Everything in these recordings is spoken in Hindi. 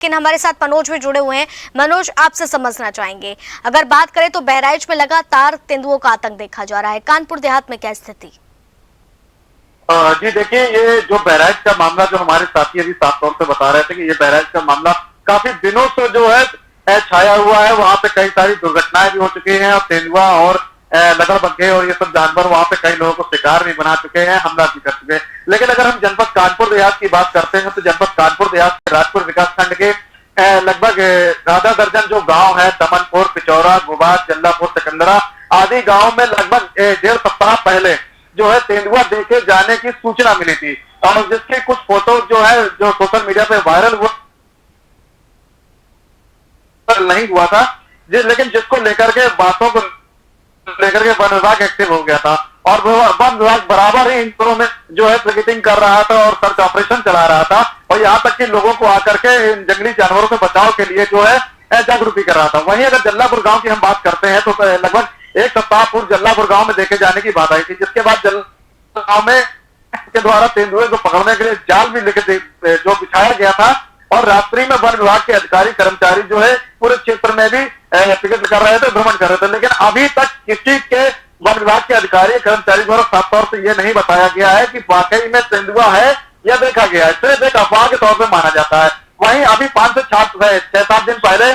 लेकिन हमारे साथ मनोज भी जुड़े हुए हैं। मनोज, आपसे समझना चाहेंगे, अगर बात करें तो बहराइच में लगातार तेंदुओं का आतंक देखा जा रहा है, कानपुर देहात में क्या स्थिति? जी देखिए, ये जो बहराइच का मामला जो हमारे साथी अभी साफ तौर से बता रहे थे कि ये बहराइच का मामला काफी दिनों से जो है छाया हुआ है। वहां पे कई सारी दुर्घटनाएं भी हो चुकी हैं और तेंदुआ और लगड़बग्घे और ये सब जानवर वहां पे कई लोगों को शिकार भी बना चुके हैं, हमला भी कर चुके हैं। लेकिन अगर हम जनपद कानपुर देहात की बात करते हैं तो जनपद कानपुर देहात के राजपुर विकासखंड के लगभग आधा दर्जन जो गांव है, दमनपुर, पिचौरा, गुबाज, जल्लापुर, सिकंदरा आदि गांव में लगभग 1.5 सप्ताह पहले जो है तेंदुआ देखे जाने की सूचना मिली थी और जिसके कुछ फोटो जो है जो सोशल मीडिया पे वायरल हुआ नहीं हुआ था, लेकिन जिसको लेकर के बातों को लेकर के वन विभाग एक्टिव हो गया था और वन विभाग बराबर ही इन दोनों में जो है पिकेटिंग कर रहा था और सर्च ऑपरेशन चला रहा था और यहाँ तक कि लोगों को आकर के इन जंगली जानवरों से बचाव के लिए जो है जागरूकता कर रहा था। वहीं अगर जल्लापुर गांव की हम बात करते हैं तो लगभग 1 सप्ताह पूर्व जल्लापुर गांव में देखे जाने की बात आई थी, जिसके बाद जल्लापुर गांव में के द्वारा तेंदुए को पकड़ने के लिए जाल भी लेके जो बिछाया गया था और रात्रि में वन विभाग के अधिकारी कर्मचारी जो है पूरे क्षेत्र में भी पिकेट कर रहे थे, भ्रमण कर रहे थे। लेकिन अभी तक किसी के वन विभाग के अधिकारी कर्मचारी द्वारा साफ तौर से ये नहीं बताया गया है कि वाकई में तेंदुआ है या देखा गया है, सिर्फ एक अफवाह के तौर पर माना जाता है। वहीं अभी 5 से 6-7 दिन पहले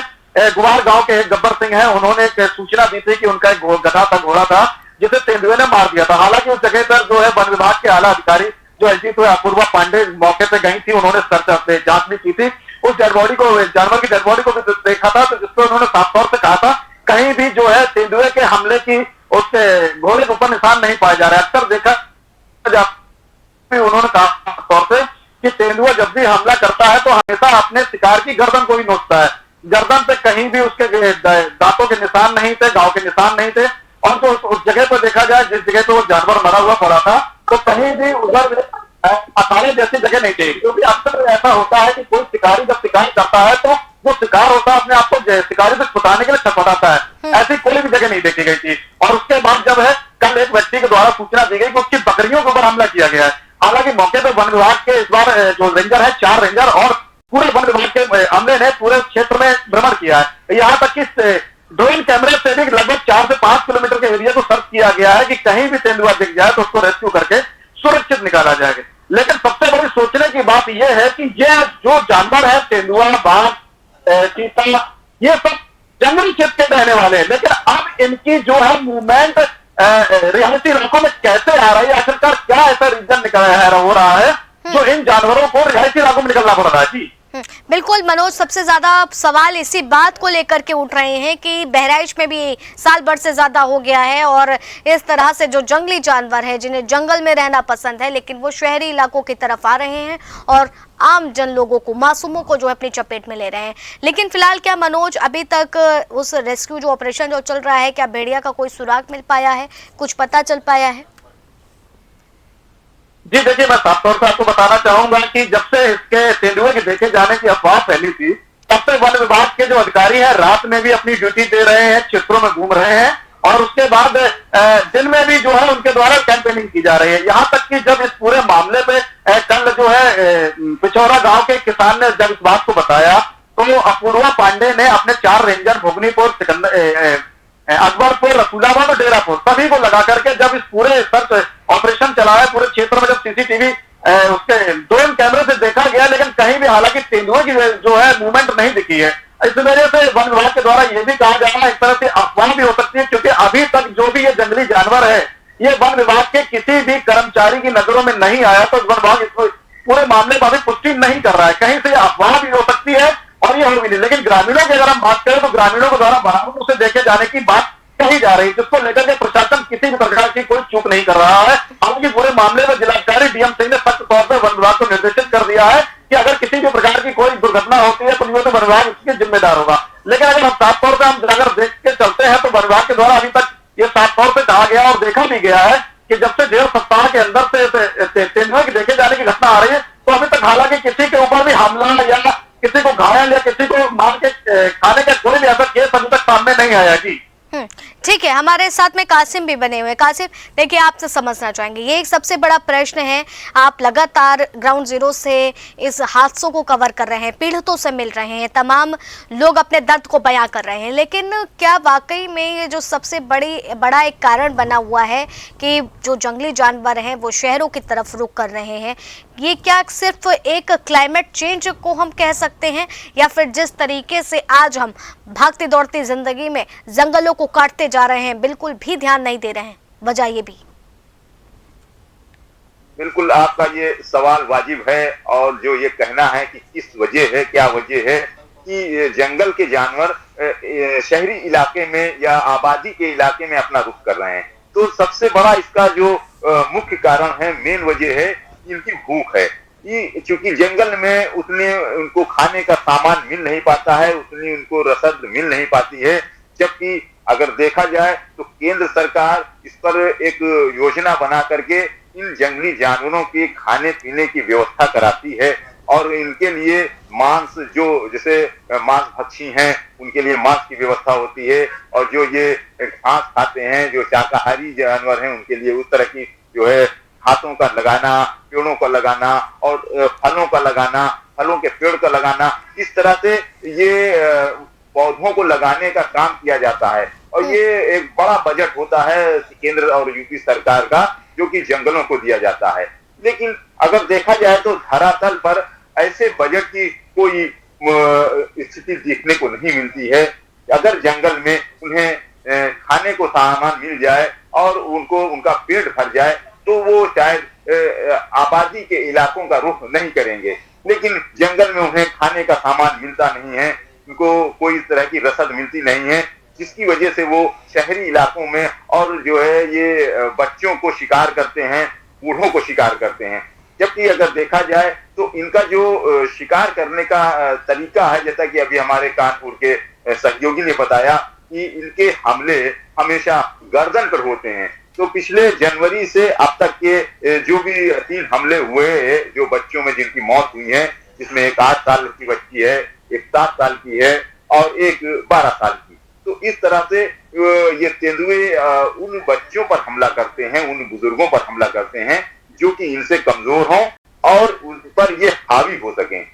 गुवार गांव के एक गब्बर सिंह है, उन्होंने एक सूचना दी थी कि उनका एक गधा था, घोड़ा था, जिसे तेंदुए ने मार दिया था। हालांकि उस जगह पर जो है वन विभाग के आला अधिकारी जो एसडीओ अपूर्वा पांडे मौके पे गई थी, उन्होंने जांच भी की थी, उस डेड बॉडी को, जानवर की डेड बॉडी को भी देखा था, तो जिसपे उन्होंने साफ तौर से कहा था कहीं भी जो है तेंदुए के हमले की उससे घोड़े के ऊपर निशान नहीं पाए जा रहे। अक्सर देखा उन्होंने कहा तौर से कि तेंदुआ जब भी हमला करता है तो हमेशा अपने शिकार की गर्दन को ही नोचता है, गर्दन पे कहीं भी उसके दांतों के निशान नहीं थे, घाव के निशान नहीं थे और जो उस जगह पर देखा जाए जिस जगह पे वो जानवर मरा हुआ पड़ा था तो कहीं भी उधर अखाड़े जैसी जगह नहीं थी, क्योंकि अक्सर ऐसा होता है कि कोई शिकारी जब शिकार करता है तो वो शिकार होता है अपने आप को शिकारी से छुपाने के लिए छटपटाता है, ऐसी कोई भी जगह नहीं देखी गई थी। और उसके बाद जब है कल एक व्यक्ति के द्वारा सूचना दी गई कि उसकी बकरियों के ऊपर हमला किया गया है। हालांकि मौके पर वन विभाग के इस बार जो रेंजर है, 4 रेंजर और पूरे वन विभाग के अमले ने पूरे क्षेत्र में भ्रमण किया है। यहाँ तक कि ड्रोन कैमरे से भी लगभग 4 से 5 किलोमीटर के एरिया को सर्च किया गया है कि कहीं भी तेंदुआ दिख जाए तो उसको रेस्क्यू करके सुरक्षित निकाला जाएगा। लेकिन सबसे बड़ी सोचने की बात यह है कि ये जो जानवर है, तेंदुआ, बाघ, चीता, ये सब जंगली क्षेत्र के रहने वाले हैं, लेकिन अब इनकी जो है मूवमेंट रिहायशी इलाकों में कैसे आ रही है, आखिरकार क्या ऐसा रीजन हो रहा है जो इन जानवरों को रिहायशी इलाकों में निकलना पड़ रहा है? जी बिल्कुल मनोज, सबसे ज्यादा सवाल इसी बात को लेकर के उठ रहे हैं कि बहराइच में भी साल भर से ज्यादा हो गया है और इस तरह से जो जंगली जानवर है जिन्हें जंगल में रहना पसंद है लेकिन वो शहरी इलाकों की तरफ आ रहे हैं और आम जन लोगों को, मासूमों को जो है अपनी चपेट में ले रहे हैं। लेकिन फिलहाल क्या मनोज, अभी तक उस रेस्क्यू जो ऑपरेशन जो चल रहा है, क्या भेड़िया का कोई सुराग मिल पाया है, कुछ पता चल पाया है? जी देखिए, मैं साफ तौर से आपको बताना चाहूंगा कि जब से इसके तेंदुए के देखे जाने की अफवाह फैली थी तब से वन विभाग के जो अधिकारी हैं रात में भी अपनी ड्यूटी दे रहे हैं, क्षेत्रों में घूम रहे हैं और उसके बाद दिन में भी जो है उनके द्वारा कैंपेनिंग की जा रही है। यहाँ तक कि जब इस पूरे मामले पे कल जो है पिचौरा गांव के किसान ने जब इस बात को बताया तो अपूर्वा पांडे ने अपने 4 रेंजर भोगनीपुर, अकबरपुर, रसूलाबाद और डेरापुर सभी को लगा करके जब इस पूरे सर्च ऑपरेशन चलाया पूरे क्षेत्र में, जब सीसीटीवी उसके ड्रोन कैमरे से देखा गया लेकिन कहीं भी हालांकि तेंदुए की जो है मूवमेंट नहीं दिखी है। इस वजह से वन विभाग के द्वारा यह भी कहा जा रहा है, एक तरह से अफवाह भी हो सकती है, क्योंकि अभी तक जो भी ये जंगली जानवर है ये वन विभाग के किसी भी कर्मचारी की नजरों में नहीं आया, तो वन विभाग इसको पूरे मामले पर अभी पुष्टि नहीं कर रहा है। कहीं से अफवाह भी हो सकती है और ये हो भी नहीं। लेकिन ग्रामीणों की अगर हम बात करें तो ग्रामीणों के द्वारा बराबर उसे देखे जाने की बात कही जा रही है, जिसको लेकर के प्रशासन किसी भी प्रकार की कोई चूक नहीं कर रहा है। हालांकि पूरे मामले में जिलाधिकारी डीएम सिंह ने सख्त तौर पर वन विभाग को निर्देशित कर दिया है कि अगर किसी भी प्रकार की कोई दुर्घटना होती है तो वन विभाग इसके जिम्मेदार होगा। लेकिन अगर हम साफ तौर पर हम अगर देख के चलते हैं तो वन विभाग के द्वारा अभी तक ये साफ तौर पर कहा गया और देखा भी गया है कि जब से 1.5 सप्ताह के अंदर से तेंदुए की देखे जाने की घटना आ रही है तो अभी तक हालांकि किसी के ऊपर भी हमला या किसी को घायल या किसी को मार के खाने का कोई भी ऐसा केस अभी तक सामने नहीं आया। जी ठीक है, हमारे साथ में कासिम भी बने हुए हैं। कासिम, देखिए, आपसे समझना चाहेंगे, ये एक सबसे बड़ा प्रश्न है। आप लगातार ग्राउंड जीरो से इस हादसों को कवर कर रहे हैं, पीड़ितों से मिल रहे हैं, तमाम लोग अपने दर्द को बयां कर रहे हैं, लेकिन क्या वाकई में ये जो सबसे बड़ा एक कारण बना हुआ है कि जो जंगली जानवर हैं वो शहरों की तरफ रुख कर रहे हैं, ये क्या सिर्फ एक क्लाइमेट चेंज को हम कह सकते हैं, या फिर जिस तरीके से आज हम भागती दौड़ती जिंदगी में जंगलों को काटते जा रहे हैं, बिल्कुल भी ध्यान नहीं दे रहे हैं, वजह ये भी? बिल्कुल, आपका ये सवाल वाजिब है। और जो ये कहना है कि किस वजह है, क्या वजह है कि जंगल के जानवर शहरी इलाके में या आबादी के इलाके में अपना रुख कर रहे हैं, तो सबसे बड़ा इसका जो मुख्य कारण है, मेन वजह है, इनकी भूख है। क्योंकि जंगल में उतने उनको खाने का सामान मिल नहीं पाता है, उतनी उनको रसद मिल नहीं पाती है। जबकि अगर देखा जाए तो केंद्र सरकार इस पर एक योजना बना करके इन जंगली जानवरों के खाने पीने की व्यवस्था कराती है, और इनके लिए मांस, जो जैसे मांस भक्षी हैं उनके लिए मांस की व्यवस्था होती है, और जो ये घास खाते हैं, जो शाकाहारी जानवर हैं, उनके लिए उस तरह की जो है हाथों का लगाना, पेड़ों का लगाना और फलों का लगाना, फलों के पेड़ का लगाना, इस तरह से ये पौधों को लगाने का काम किया जाता है। और ये एक बड़ा बजट होता है केंद्र और यूपी सरकार का, जो कि जंगलों को दिया जाता है। लेकिन अगर देखा जाए तो धरातल पर ऐसे बजट की कोई स्थिति देखने को नहीं मिलती है। अगर जंगल में उन्हें खाने को सामान मिल जाए और उनका पेट भर जाए, तो वो शायद आबादी के इलाकों का रुख नहीं करेंगे। लेकिन जंगल में उन्हें खाने का सामान मिलता नहीं है, उनको कोई तरह की रसद मिलती नहीं है, जिसकी वजह से वो शहरी इलाकों में और जो है ये बच्चों को शिकार करते हैं, बूढ़ों को शिकार करते हैं। जबकि अगर देखा जाए तो इनका जो शिकार करने का तरीका है, जैसा कि अभी हमारे कानपुर के सहयोगी ने बताया कि इनके हमले हमेशा गर्दन पर होते हैं। तो पिछले जनवरी से अब तक के जो भी 3 हमले हुए हैं, जो बच्चों में जिनकी मौत हुई है, जिसमें एक 8 साल की बच्ची है, एक 7 साल की है और एक 12 साल की। तो इस तरह से ये तेंदुए उन बच्चों पर हमला करते हैं, उन बुजुर्गों पर हमला करते हैं जो कि इनसे कमजोर हों और उन पर ये हावी हो सकें।